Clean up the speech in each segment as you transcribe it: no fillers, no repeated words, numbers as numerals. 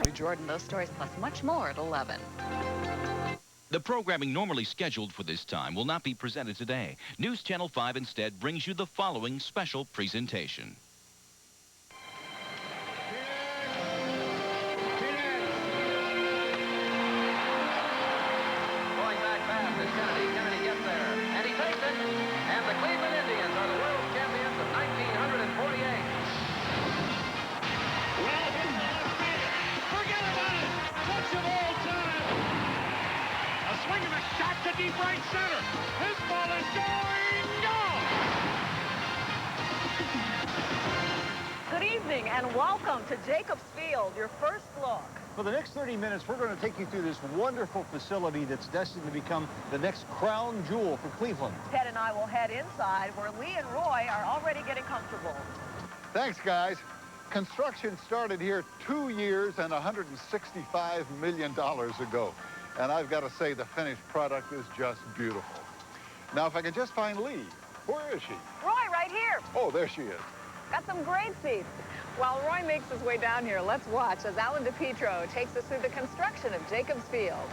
Andrew Jordan. Those stories plus much more at 11. The programming normally scheduled for this time will not be presented today. News Channel 5 instead brings you the following special presentation. Going back fast is Kennedy. Kennedy gets there, and he takes it. And the Cleveland Indians are the world champions of 1948. Forget about it! Touch of all time! A swing and a shot to deep right center. His ball is going gone! Good evening and welcome to Jacobs Field, your first look. For the next 30 minutes, we're going to take you through this wonderful facility that's destined to become the next crown jewel for Cleveland. Ted and I will head inside where Lee and Roy are already getting comfortable. Thanks, guys. Construction started here 2 years and $165 million ago. And I've got to say, the finished product is just beautiful. Now, if I can just find Lee. Where is she? Roy, right here. Oh, there she is. Got some great seats. While Roy makes his way down here, let's watch as Alan DePietro takes us through the construction of Jacobs Field.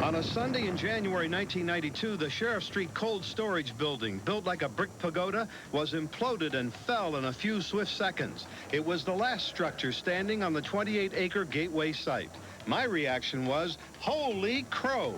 On a Sunday in January 1992, the Sheriff Street Cold Storage Building, built like a brick pagoda, was imploded and fell in a few swift seconds. It was the last structure standing on the 28-acre Gateway site. My reaction was, holy crow!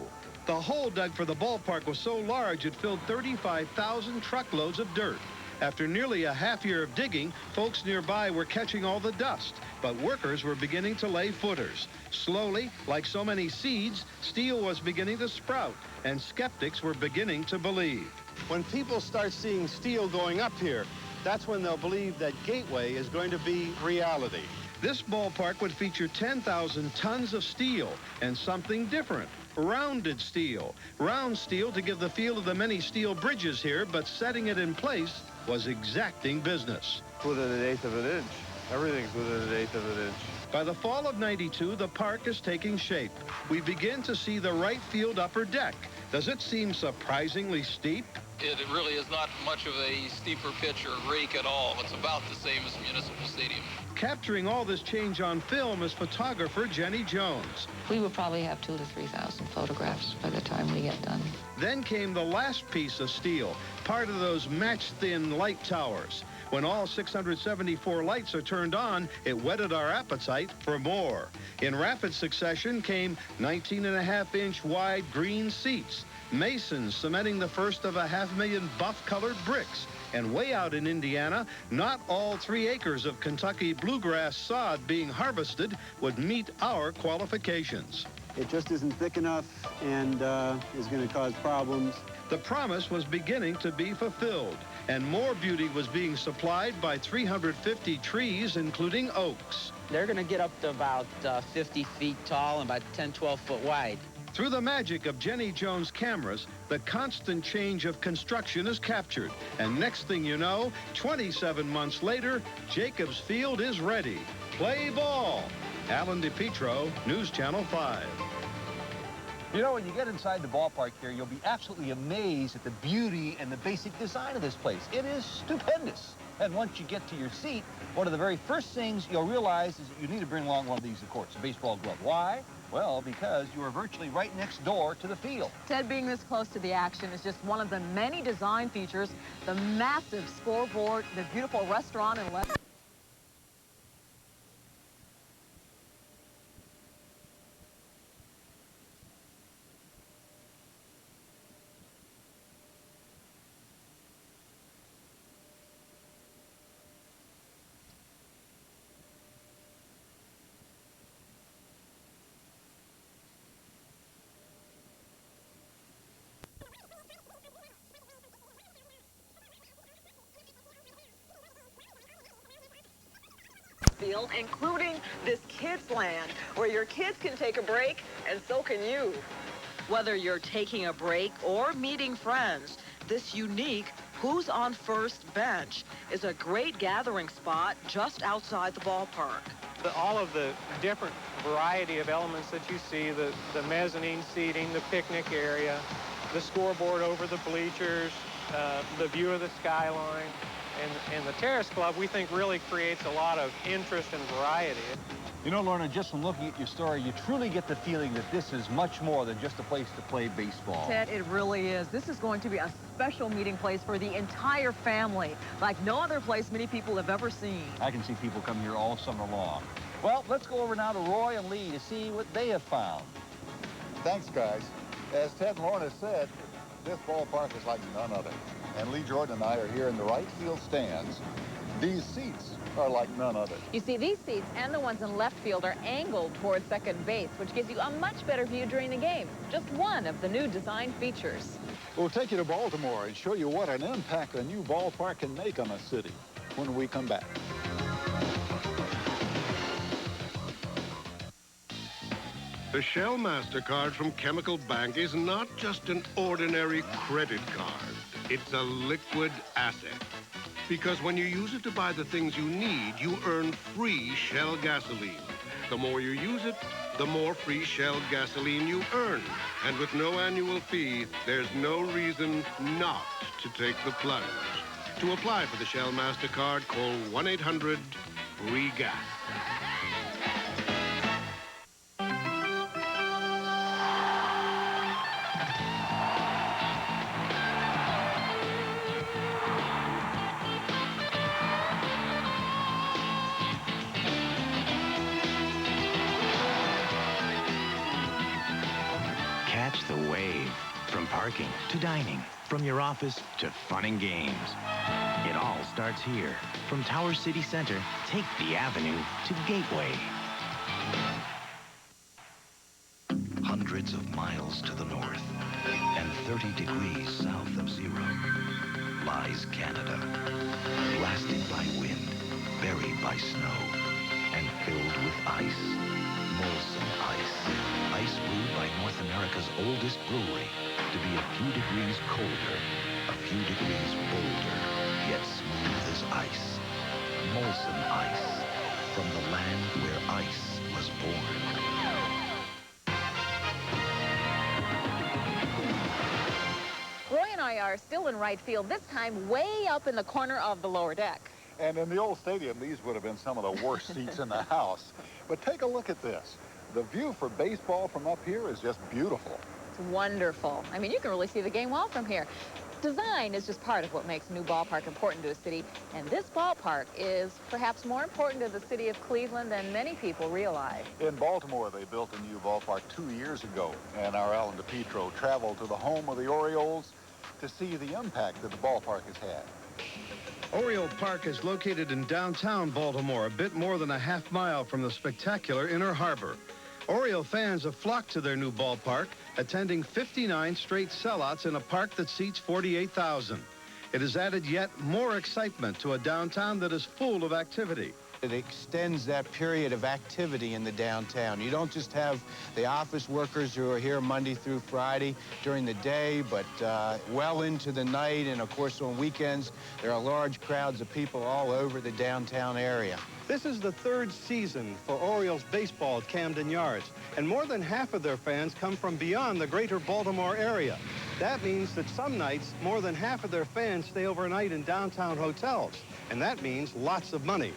The hole dug for the ballpark was so large it filled 35,000 truckloads of dirt. After nearly a half year of digging, folks nearby were catching all the dust, but workers were beginning to lay footers. Slowly, like so many seeds, steel was beginning to sprout, and skeptics were beginning to believe. When people start seeing steel going up here, that's when they'll believe that Gateway is going to be reality. This ballpark would feature 10,000 tons of steel and something different. Rounded steel. Round steel to give the feel of the many steel bridges here, but setting it in place was exacting business. Within an eighth of an inch. Everything's within an eighth of an inch. By the fall of '92, the park is taking shape. We begin to see the right field upper deck. Does it seem surprisingly steep? It really is not much of a steeper pitch or rake at all. It's about the same as Municipal Stadium. Capturing all this change on film is photographer Jenny Jones. We will probably have 2,000 to 3,000 photographs by the time we get done. Then came the last piece of steel, part of those match-thin light towers. When all 674 lights are turned on, it whetted our appetite for more. In rapid succession came 19.5-inch wide green seats, masons cementing the first of 500,000 buff-colored bricks, and way out in Indiana, not all 3 acres of Kentucky bluegrass sod being harvested would meet our qualifications. It just isn't thick enough and is going to cause problems. The promise was beginning to be fulfilled, and more beauty was being supplied by 350 trees, including oaks. They're going to get up to about 50 feet tall and about 10, 12 foot wide. Through the magic of Jenny Jones cameras, the constant change of construction is captured. And next thing you know, 27 months later, Jacobs Field is ready. Play ball. Alan DePietro, News Channel 5. You know, when you get inside the ballpark here, you'll be absolutely amazed at the beauty and the basic design of this place. It is stupendous. And once you get to your seat, one of the very first things you'll realize is that you need to bring along one of these, of course, a baseball glove. Why? Well, because you are virtually right next door to the field. Ted, being this close to the action is just one of the many design features. The massive scoreboard, the beautiful restaurant and field, including this kids land where your kids can take a break and so can you. Whether you're taking a break or meeting friends, this unique Who's on First bench is a great gathering spot just outside the ballpark. All of the different variety of elements that you see, the mezzanine seating, the picnic area, the scoreboard over the bleachers, the view of the skyline, and the Terrace Club, we think really creates a lot of interest and variety. You know, Lorna, just from looking at your story, you truly get the feeling that this is much more than just a place to play baseball. Ted, it really is. This is going to be a special meeting place for the entire family, like no other place many people have ever seen. I can see people come here all summer long. Well, let's go over now to Roy and Lee to see what they have found. Thanks, guys. As Ted and Lorna said, this ballpark is like none other. And Lee Jordan and I are here in the right field stands. These seats are like none other. You see, these seats and the ones in left field are angled towards second base, which gives you a much better view during the game. Just one of the new design features. We'll take you to Baltimore and show you what an impact a new ballpark can make on a city when we come back. The Shell MasterCard from Chemical Bank is not just an ordinary credit card. It's a liquid asset. Because when you use it to buy the things you need, you earn free Shell gasoline. The more you use it, the more free Shell gasoline you earn. And with no annual fee, there's no reason not to take the plunge. To apply for the Shell MasterCard, call 1-800-FREE-GAS. Catch the wave. From parking to dining, from your office to fun and games. It all starts here. From Tower City Center, take the Avenue to Gateway. Hundreds of miles to the north and 30 degrees south of zero lies Canada. Blasted by wind, buried by snow, and filled with ice. Molson Ice. Ice brewed by North America's oldest brewery to be a few degrees colder, a few degrees bolder, yet smooth as ice. Molson Ice. From the land where ice was born. Roy and I are still in right field, this time way up in the corner of the lower deck. And in the old stadium, these would have been some of the worst seats in the house. But take a look at this. The view for baseball from up here is just beautiful. It's wonderful. I mean, you can really see the game well from here. Design is just part of what makes a new ballpark important to a city, and this ballpark is perhaps more important to the city of Cleveland than many people realize. In Baltimore, they built a new ballpark 2 years ago, and our Alan DePietro traveled to the home of the Orioles to see the impact that the ballpark has had. Oriole Park is located in downtown Baltimore, a bit more than a half mile from the spectacular Inner Harbor. Oriole fans have flocked to their new ballpark, attending 59 straight sellouts in a park that seats 48,000. It has added yet more excitement to a downtown that is full of activity. It extends that period of activity in the downtown. You don't just have the office workers who are here Monday through Friday during the day, but well into the night, and of course on weekends, there are large crowds of people all over the downtown area. This is the third season for Orioles baseball at Camden Yards, and more than half of their fans come from beyond the greater Baltimore area. That means that some nights, more than half of their fans stay overnight in downtown hotels, and that means lots of money.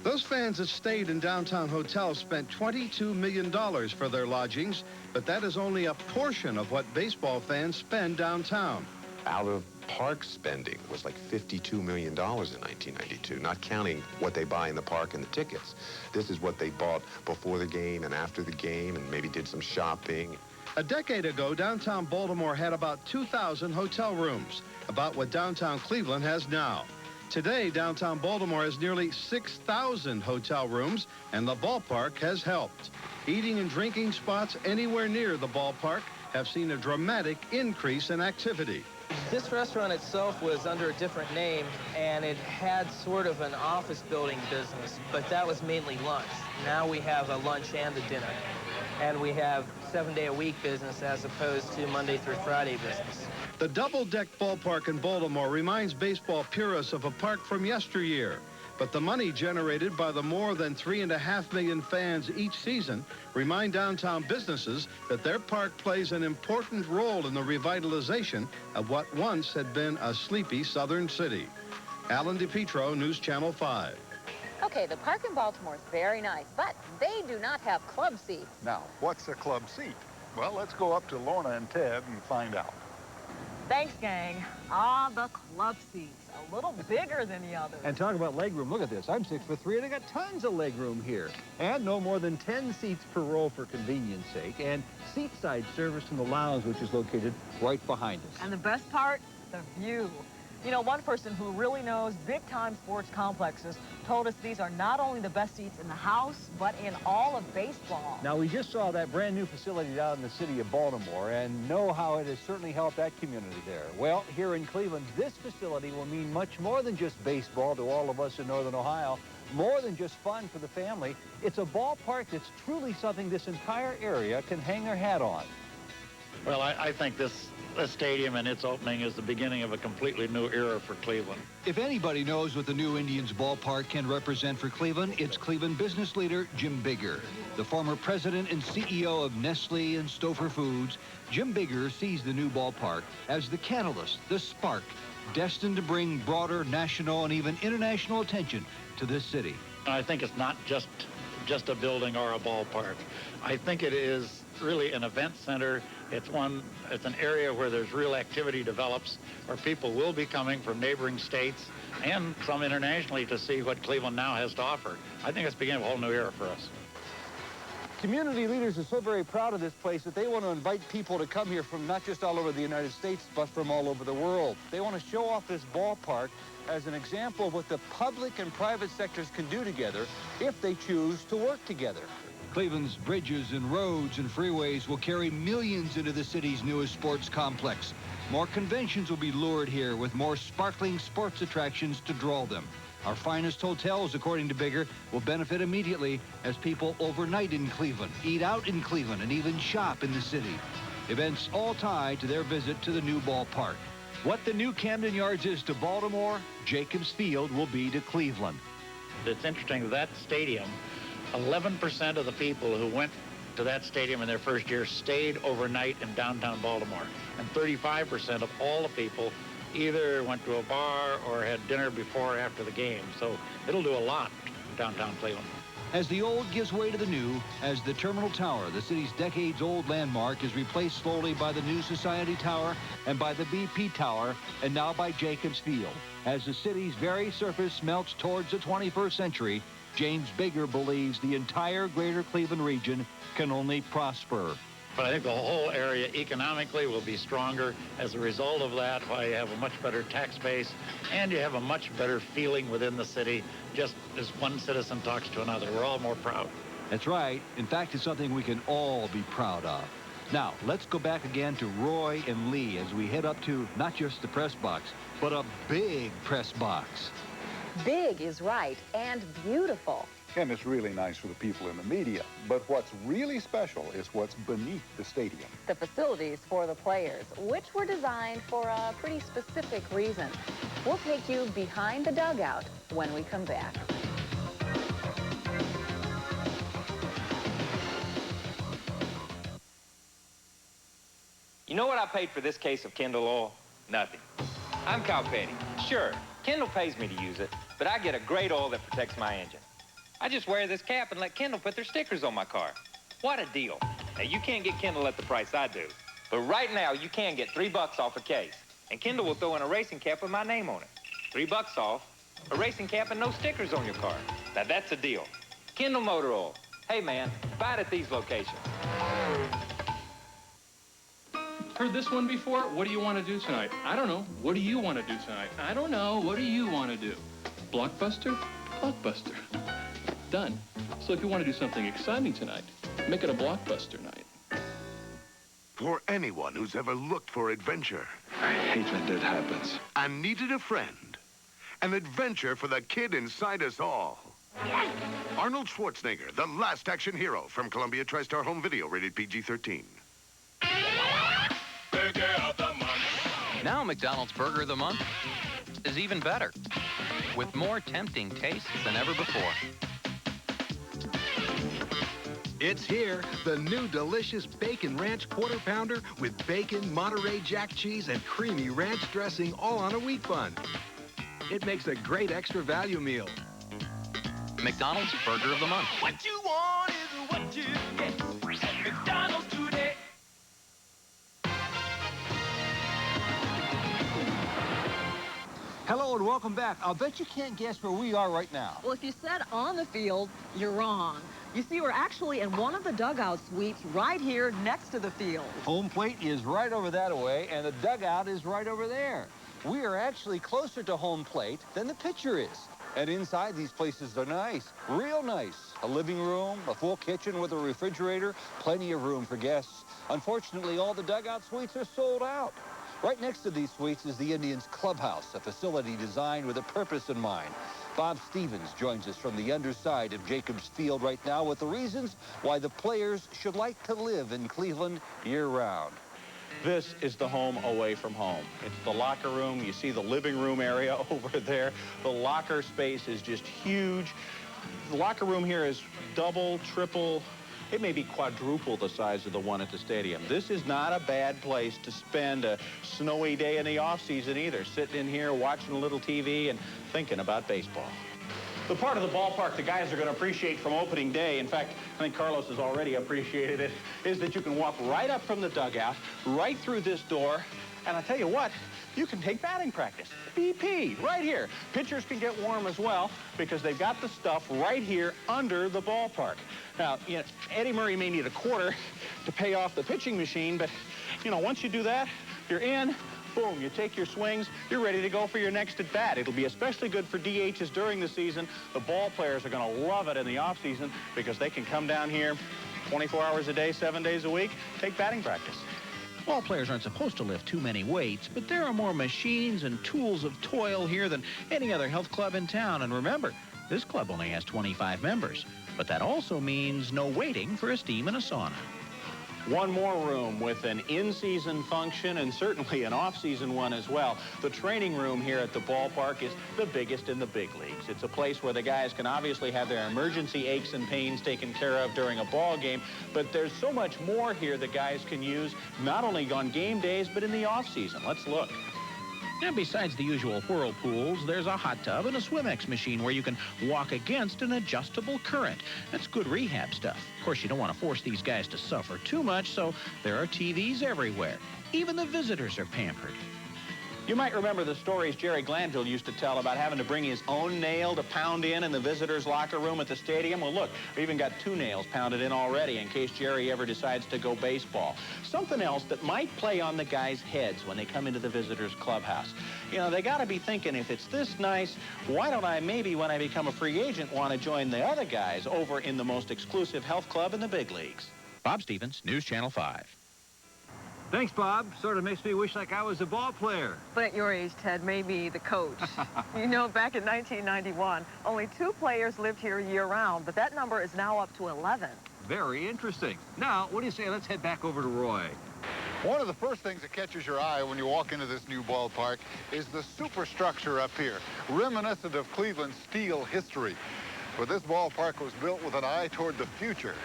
Those fans that stayed in downtown hotels spent $22 million for their lodgings, but that is only a portion of what baseball fans spend downtown. Out-of-park spending was like $52 million in 1992, not counting what they buy in the park and the tickets. This is what they bought before the game and after the game, and maybe did some shopping. A decade ago, downtown Baltimore had about 2,000 hotel rooms, about what downtown Cleveland has now. Today, downtown Baltimore has nearly 6,000 hotel rooms, and the ballpark has helped. Eating and drinking spots anywhere near the ballpark have seen a dramatic increase in activity. This restaurant itself was under a different name, and it had sort of an office building business, but that was mainly lunch. Now we have a lunch and a dinner, and we have 7-day-a-week business as opposed to Monday through Friday business. The double-deck ballpark in Baltimore reminds baseball purists of a park from yesteryear. But the money generated by the more than 3.5 million fans each season remind downtown businesses that their park plays an important role in the revitalization of what once had been a sleepy southern city. Alan DePietro, News Channel 5. Okay, the park in Baltimore is very nice, but they do not have club seats. Now, what's a club seat? Well, let's go up to Lorna and Ted and find out. Thanks, gang. Ah, the club seats. A little bigger than the others. And talk about leg room. Look at this. I'm 6'3", and I got tons of leg room here. And no more than 10 seats per row for convenience sake. And seat-side service in the lounge, which is located right behind us. And the best part, the view. You know, one person who really knows big-time sports complexes told us these are not only the best seats in the house, but in all of baseball. Now, we just saw that brand new facility down in the city of Baltimore and know how it has certainly helped that community there. Well, here in Cleveland, this facility will mean much more than just baseball to all of us in Northern Ohio, more than just fun for the family. It's a ballpark that's truly something this entire area can hang their hat on. Well, I think this stadium and its opening is the beginning of a completely new era for Cleveland. If anybody knows what the new Indians ballpark can represent for Cleveland, it's Cleveland business leader Jim Bigger. The former president and CEO of Nestle and Stouffer Foods, Jim Bigger sees the new ballpark as the catalyst, the spark, destined to bring broader national and even international attention to this city. I think it's not just a building or a ballpark. I think it is really an event center. It's an area where there's real activity develops, where people will be coming from neighboring states and some internationally to see what Cleveland now has to offer. I think it's beginning a whole new era for us. Community leaders are so very proud of this place that they want to invite people to come here from not just all over the United States, but from all over the world. They want to show off this ballpark as an example of what the public and private sectors can do together if they choose to work together. Cleveland's bridges and roads and freeways will carry millions into the city's newest sports complex. More conventions will be lured here with more sparkling sports attractions to draw them. Our finest hotels, according to Bigger, will benefit immediately as people overnight in Cleveland, eat out in Cleveland, and even shop in the city. Events all tied to their visit to the new ballpark. What the new Camden Yards is to Baltimore, Jacobs Field will be to Cleveland. It's interesting that stadium, 11% of the people who went to that stadium in their first year stayed overnight in downtown Baltimore. And 35% of all the people either went to a bar or had dinner before or after the game. So it'll do a lot downtown Cleveland. As the old gives way to the new, as the Terminal Tower, the city's decades-old landmark, is replaced slowly by the new Society Tower and by the BP Tower, and now by Jacobs Field. As the city's very surface melts towards the 21st century, James Bigger believes the entire greater Cleveland region can only prosper. But I think the whole area economically will be stronger as a result of that. Why you have a much better tax base and you have a much better feeling within the city, just as one citizen talks to another. We're all more proud. That's right. In fact, it's something we can all be proud of. Now, let's go back again to Roy and Lee as we head up to not just the press box, but a big press box. Big is right, and beautiful. And it's really nice for the people in the media. But what's really special is what's beneath the stadium. The facilities for the players, which were designed for a pretty specific reason. We'll take you behind the dugout when we come back. You know what I paid for this case of Kendall oil? Nothing. I'm Kyle Petty. Sure, Kendall pays me to use it, but I get a great oil that protects my engine. I just wear this cap and let Kendall put their stickers on my car. What a deal. Now, you can't get Kendall at the price I do, but right now you can get $3 off a case, and Kendall will throw in a racing cap with my name on it. $3 off, a racing cap and no stickers on your car. Now, that's a deal. Kendall Motor Oil. Hey, man, buy it at these locations. Heard this one before? What do you want to do tonight? I don't know. What do you want to do tonight? I don't know. What do you want to do? Blockbuster? Blockbuster. Done. So if you want to do something exciting tonight, make it a blockbuster night. For anyone who's ever looked for adventure. I hate when that happens. And needed a friend. An adventure for the kid inside us all. Yes! Arnold Schwarzenegger, the last action hero from Columbia TriStar Home Video, rated PG-13. Burger of the month. Now McDonald's Burger of the Month is even better, with more tempting tastes than ever before. It's here, the new delicious Bacon Ranch Quarter Pounder with bacon, Monterey Jack cheese, and creamy ranch dressing all on a wheat bun. It makes a great extra value meal. McDonald's Burger of the Month. What you want is what you get at McDonald's today. Hello and welcome back. I'll bet you can't guess where we are right now. Well, if you said on the field, you're wrong. You see, we're actually in one of the dugout suites right here next to the field. Home plate is right over that way, and the dugout is right over there. We are actually closer to home plate than the pitcher is. And inside, these places are nice, real nice. A living room, a full kitchen with a refrigerator, plenty of room for guests. Unfortunately, all the dugout suites are sold out. Right next to these suites is the Indians clubhouse, a facility designed with a purpose in mind. Bob Stevens joins us from the underside of Jacobs Field right now with the reasons why the players should like to live in Cleveland year-round. This is the home away from home. It's the locker room. You see the living room area over there. The locker space is just huge. The locker room here is double, triple, it may be quadruple the size of the one at the stadium. This is not a bad place to spend a snowy day in the off-season either, sitting in here watching a little TV and thinking about baseball. The part of the ballpark the guys are going to appreciate from opening day, in fact, I think Carlos has already appreciated it, is that you can walk right up from the dugout, right through this door, and I tell you what, you can take batting practice. BP, right here. Pitchers can get warm as well because they've got the stuff right here under the ballpark. Now, you know, Eddie Murray may need a quarter to pay off the pitching machine, but, you know, once you do that, you're in, boom, you take your swings, you're ready to go for your next at-bat. It'll be especially good for DHs during the season. The ball players are going to love it in the off-season because they can come down here 24 hours a day, 7 days a week, take batting practice. Ball players aren't supposed to lift too many weights, but there are more machines and tools of toil here than any other health club in town. And remember, this club only has 25 members. But that also means no waiting for a steam and a sauna. One more room with an in-season function and certainly an off-season one as well. The training room here at the ballpark is the biggest in the big leagues. It's a place where the guys can obviously have their emergency aches and pains taken care of during a ball game, but there's so much more here that guys can use, not only on game days, but in the off-season. Let's look. And besides the usual whirlpools, there's a hot tub and a Swimex machine where you can walk against an adjustable current. That's good rehab stuff. Of course, you don't want to force these guys to suffer too much, so there are TVs everywhere. Even the visitors are pampered. You might remember the stories Jerry Glanville used to tell about having to bring his own nail to pound in the visitors' locker room at the stadium. Well, look, we even got 2 nails pounded in already in case Jerry ever decides to go baseball. Something else that might play on the guys' heads when they come into the visitors' clubhouse. You know, they got to be thinking, if it's this nice, why don't I maybe, when I become a free agent, want to join the other guys over in the most exclusive health club in the big leagues? Bob Stevens, News Channel 5. Thanks, Bob. Sort of makes me wish like I was a ball player. But at your age, Ted, maybe the coach. You know, back in 1991, only 2 players lived here year-round, but that number is now up to 11. Very interesting. Now, what do you say? Let's head back over to Roy. One of the first things that catches your eye when you walk into this new ballpark is the superstructure up here, reminiscent of Cleveland's steel history. But this ballpark was built with an eye toward the future.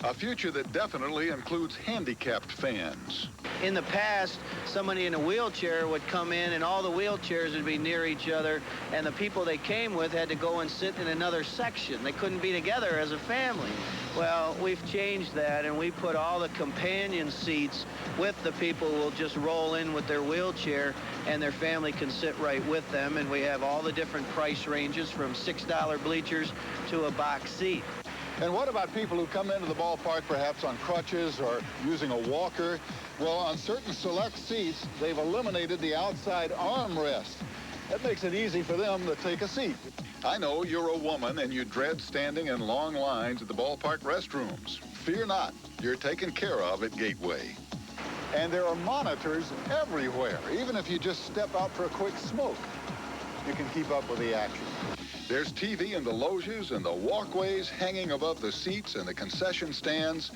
A future that definitely includes handicapped fans. In the past, somebody in a wheelchair would come in and all the wheelchairs would be near each other, and the people they came with had to go and sit in another section. They couldn't be together as a family. Well, we've changed that, and we put all the companion seats with the people who will just roll in with their wheelchair, and their family can sit right with them, and we have all the different price ranges from $6 bleachers to a box seat. And what about people who come into the ballpark perhaps on crutches or using a walker? Well, on certain select seats, they've eliminated the outside armrest. That makes it easy for them to take a seat. I know you're a woman and you dread standing in long lines at the ballpark restrooms. Fear not, you're taken care of at Gateway. And there are monitors everywhere. Even if you just step out for a quick smoke, you can keep up with the action. There's TV in the loges and the walkways hanging above the seats and the concession stands,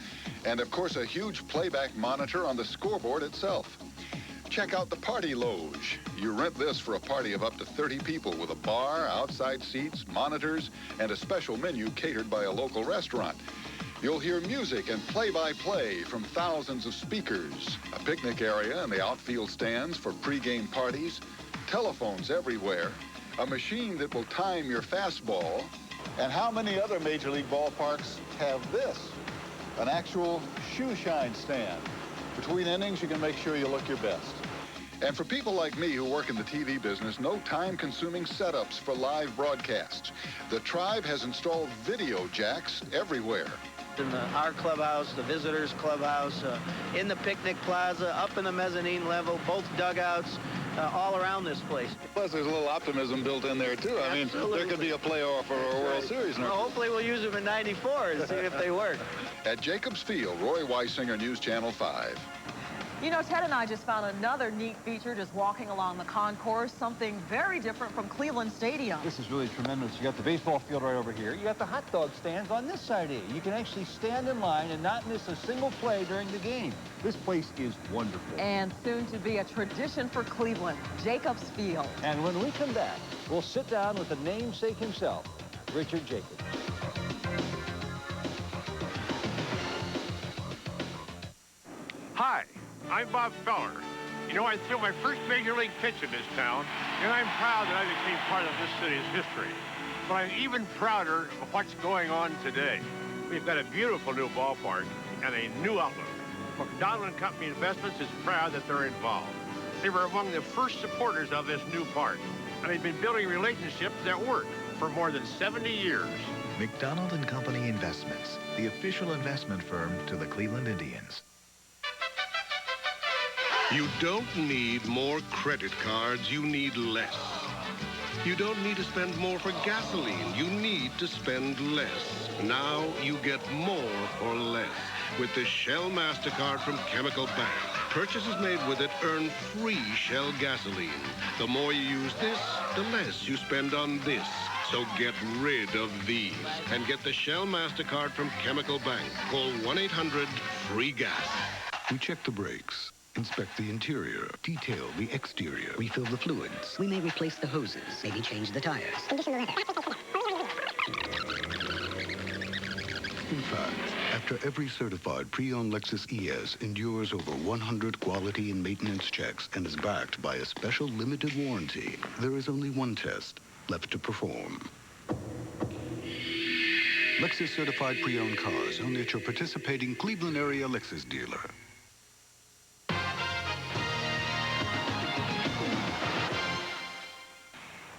and of course a huge playback monitor on the scoreboard itself. Check out the party loge. You rent this for a party of up to 30 people with a bar, outside seats, monitors, and a special menu catered by a local restaurant. You'll hear music and play-by-play from thousands of speakers, a picnic area and the outfield stands for pregame parties, telephones everywhere, a machine that will time your fastball, And how many other Major League ballparks have this? An actual shoe shine stand. Between innings, you can make sure you look your best. And for people like me who work in the TV business, no time-consuming setups for live broadcasts. The Tribe has installed video jacks everywhere. In our clubhouse, the visitors' clubhouse, in the picnic plaza, up in the mezzanine level, both dugouts, all around this place. Plus, there's a little optimism built in there, too. I mean, there could be a playoff or a World Series. Well, hopefully we'll use them in '94 and see if they work. At Jacobs Field, Roy Weisinger, News Channel 5. You know, Ted and I just found another neat feature just walking along the concourse, something very different from Cleveland Stadium. This is really tremendous. You got the baseball field right over here. You got the hot dog stands on this side here. You can actually stand in line and not miss a single play during the game. This place is wonderful. And soon to be a tradition for Cleveland, Jacobs Field. And when we come back, we'll sit down with the namesake himself, Richard Jacobs. Hi, I'm Bob Feller. You know, I threw my first major league pitch in this town, and I'm proud that I became part of this city's history. But I'm even prouder of what's going on today. We've got a beautiful new ballpark and a new outlook. McDonald & Company Investments is proud that they're involved. They were among the first supporters of this new park, and they've been building relationships that work for more than 70 years. McDonald & Company Investments, the official investment firm to the Cleveland Indians. You don't need more credit cards, you need less. You don't need to spend more for gasoline, you need to spend less. Now you get more for less with the Shell MasterCard from Chemical Bank. Purchases made with it earn free Shell gasoline. The more you use this, the less you spend on this. So get rid of these and get the Shell MasterCard from Chemical Bank. Call 1-800-FREE-GAS. We check the brakes. Inspect the interior, detail the exterior, refill the fluids. We may replace the hoses, maybe change the tires. Condition the leather. In fact, after every certified pre-owned Lexus ES endures over 100 quality and maintenance checks and is backed by a special limited warranty, there is only one test left to perform. Lexus certified pre-owned cars only at your participating Cleveland area Lexus dealer.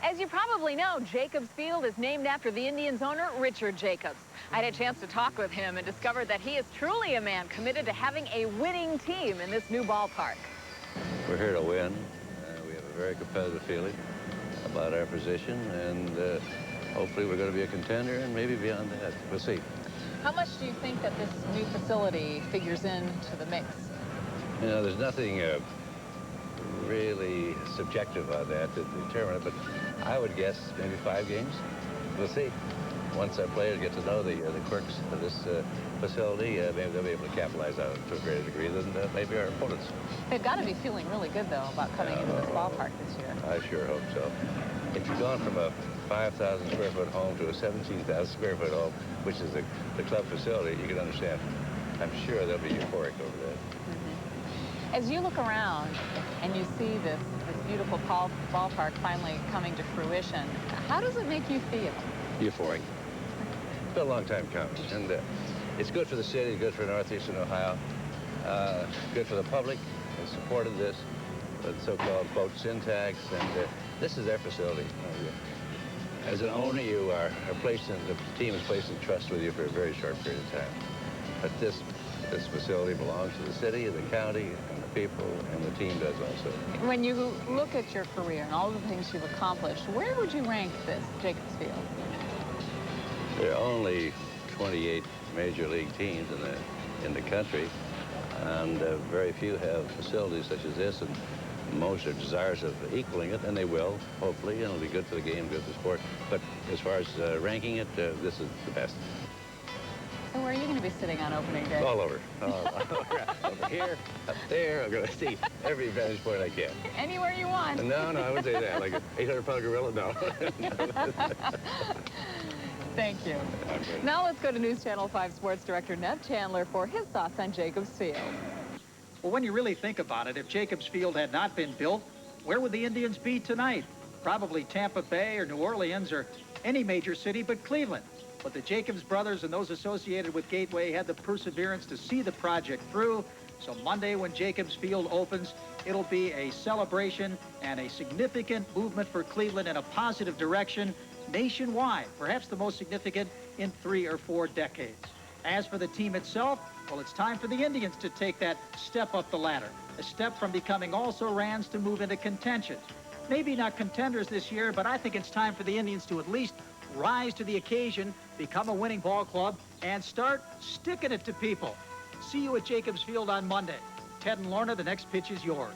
As you probably know, Jacobs Field is named after the Indians' owner, Richard Jacobs. I had a chance to talk with him and discovered that he is truly a man committed to having a winning team in this new ballpark. We're here to win. We have a very competitive feeling about our position, and hopefully we're going to be a contender and maybe beyond that. We'll see. How much do you think that this new facility figures into the mix? You know, there's nothing really subjective on that to determine it, but I would guess maybe 5 games. We'll see. Once our players get to know the quirks of this facility, maybe they'll be able to capitalize on it to a greater degree than maybe our opponents. They've got to be feeling really good, though, about coming into this ballpark this year. I sure hope so. If you've gone from a 5,000 square foot home to a 17,000 square foot home, which is the club facility, you can understand. I'm sure they'll be euphoric over that. As you look around and you see this beautiful ballpark finally coming to fruition, how does it make you feel? Euphoric. It's been a long time coming, and it's good for the city, good for Northeastern Ohio, good for the public in support of this, the so-called boat syntax, and this is their facility. As an owner, you are placed in, the team is placed in trust with you for a very short period of time. But this facility belongs to the city, the county, and the people, and the team does also. When you look at your career and all the things you've accomplished, where would you rank this, Jacobs Field? There are only 28 major league teams in the country, and very few have facilities such as this, and most are desirous of equaling it, and they will, hopefully, and it'll be good for the game, good for the sport. But as far as ranking it, this is the best. So where are you going to be sitting on opening day? All over. Over here, up there. I'm going to see every vantage point I can. Anywhere you want. No, I wouldn't say that. Like an 800-pound gorilla? No. Thank you. Now let's go to News Channel 5 Sports Director Nev Chandler for his thoughts on Jacobs Field. Well, when you really think about it, if Jacobs Field had not been built, where would the Indians be tonight? Probably Tampa Bay or New Orleans or any major city but Cleveland. But the Jacobs brothers and those associated with Gateway had the perseverance to see the project through. So Monday, when Jacobs Field opens, it'll be a celebration and a significant movement for Cleveland in a positive direction nationwide, perhaps the most significant in 3 or 4 decades. As for the team itself, well, it's time for the Indians to take that step up the ladder, a step from becoming also-rans to move into contention. Maybe not contenders this year, but I think it's time for the Indians to at least rise to the occasion, become a winning ball club, and start sticking it to people. See you at Jacobs Field on Monday. Ted and Lorna, the next pitch is yours.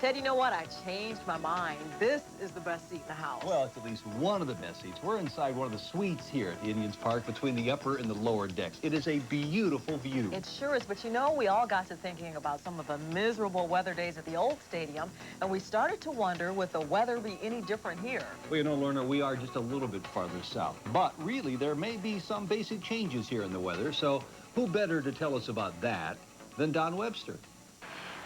Ted, you know what? I changed my mind. This is the best seat in the house. Well, it's at least one of the best seats. We're inside one of the suites here at the Indians Park between the upper and the lower decks. It is a beautiful view. It sure is, but you know, we all got to thinking about some of the miserable weather days at the old stadium, and we started to wonder, would the weather be any different here? Well, you know, Lorna, we are just a little bit farther south. But really, there may be some basic changes here in the weather, so who better to tell us about that than Don Webster?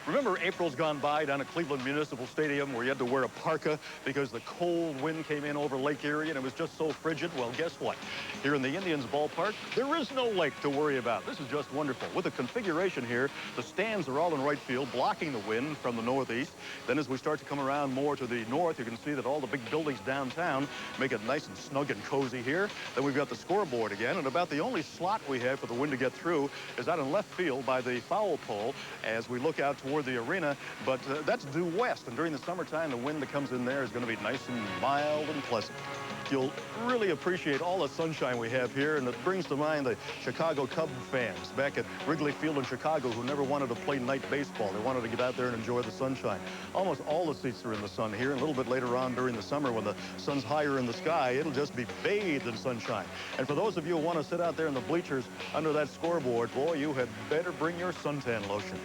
Remember April's gone by down at Cleveland Municipal Stadium where you had to wear a parka because the cold wind came in over Lake Erie and it was just so frigid? Well, guess what? Here in the Indians ballpark, there is no lake to worry about. This is just wonderful. With the configuration here, the stands are all in right field, blocking the wind from the northeast. Then as we start to come around more to the north, you can see that all the big buildings downtown make it nice and snug and cozy here. Then we've got the scoreboard again, and about the only slot we have for the wind to get through is out in left field by the foul pole as we look out toward the arena, but that's due west, and during the summertime, the wind that comes in there is going to be nice and mild and pleasant. You'll really appreciate all the sunshine we have here, and it brings to mind the Chicago Cub fans back at Wrigley Field in Chicago who never wanted to play night baseball. They wanted to get out there and enjoy the sunshine. Almost all the seats are in the sun here, and a little bit later on during the summer when the sun's higher in the sky, it'll just be bathed in sunshine. And for those of you who want to sit out there in the bleachers under that scoreboard, boy, you had better bring your suntan lotion.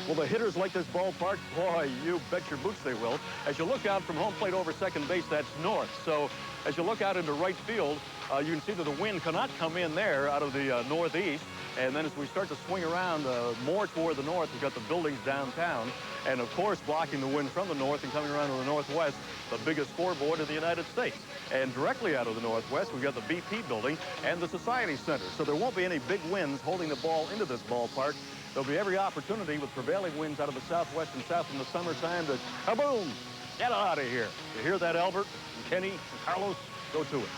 Well, the hitters like this ballpark, boy, you bet your boots they will. As you look out from home plate over second base, that's north. So as you look out into right field, you can see that the wind cannot come in there out of the northeast. And then as we start to swing around more toward the north, we've got the buildings downtown. And, of course, blocking the wind from the north and coming around to the northwest, the biggest scoreboard in the United States. And directly out of the northwest, we've got the BP building and the Society Center. So there won't be any big winds holding the ball into this ballpark. There'll be every opportunity with prevailing winds out of the southwest and south in the summertime to kaboom, get out of here. You hear that, Albert and Kenny and Carlos? Go to it.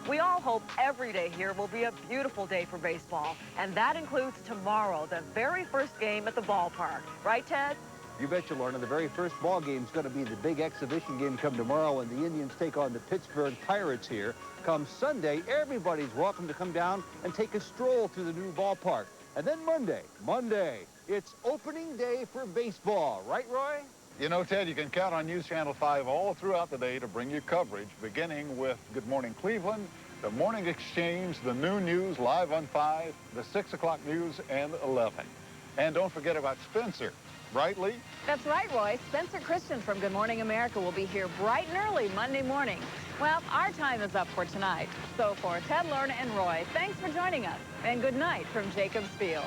We all hope every day here will be a beautiful day for baseball, and that includes tomorrow, the very first game at the ballpark. Right, Ted? You betcha, Lorna. The very first ball game is going to be the big exhibition game come tomorrow when the Indians take on the Pittsburgh Pirates here. Come Sunday, everybody's welcome to come down and take a stroll through the new ballpark. And then Monday, it's opening day for baseball. Right, Roy? You know, Ted, you can count on News Channel 5 all throughout the day to bring you coverage, beginning with Good Morning Cleveland, the Morning Exchange, the Noon News, live on 5, the 6 o'clock news, and 11. And don't forget about Spencer. Right, Lee? That's right, Roy. Spencer Christian from Good Morning America will be here bright and early Monday morning. Well, our time is up for tonight. So for Ted, Lorna, and Roy, thanks for joining us, and good night from Jacobs Field.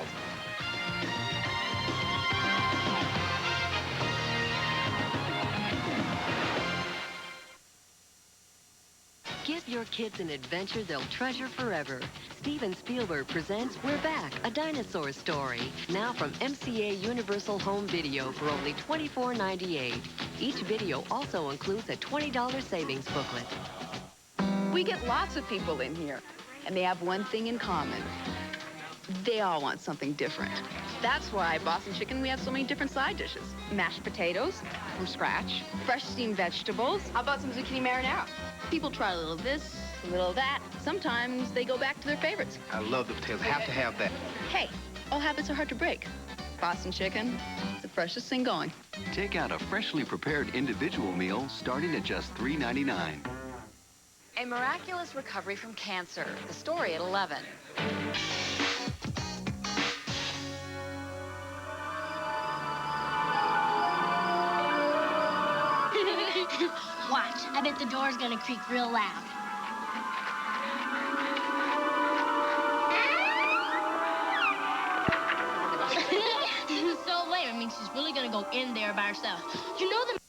Give your kids an adventure they'll treasure forever. Steven Spielberg presents We're Back, a dinosaur story. Now from MCA Universal Home Video for only $24.98. Each video also includes a $20 savings booklet. We get lots of people in here, and they have one thing in common. They all want something different. That's why at Boston Chicken, we have so many different side dishes. Mashed potatoes from scratch, fresh steamed vegetables. How about some zucchini marinara? People try a little of this, a little of that. Sometimes they go back to their favorites. I love the potatoes. Have to have that. Hey, all habits are hard to break. Boston Chicken, the freshest thing going. Take out a freshly prepared individual meal starting at just $3.99. A miraculous recovery from cancer. The story at 11. Watch, I bet the door's gonna creak real loud. So wait, I mean, she's really gonna go in there by herself. You know the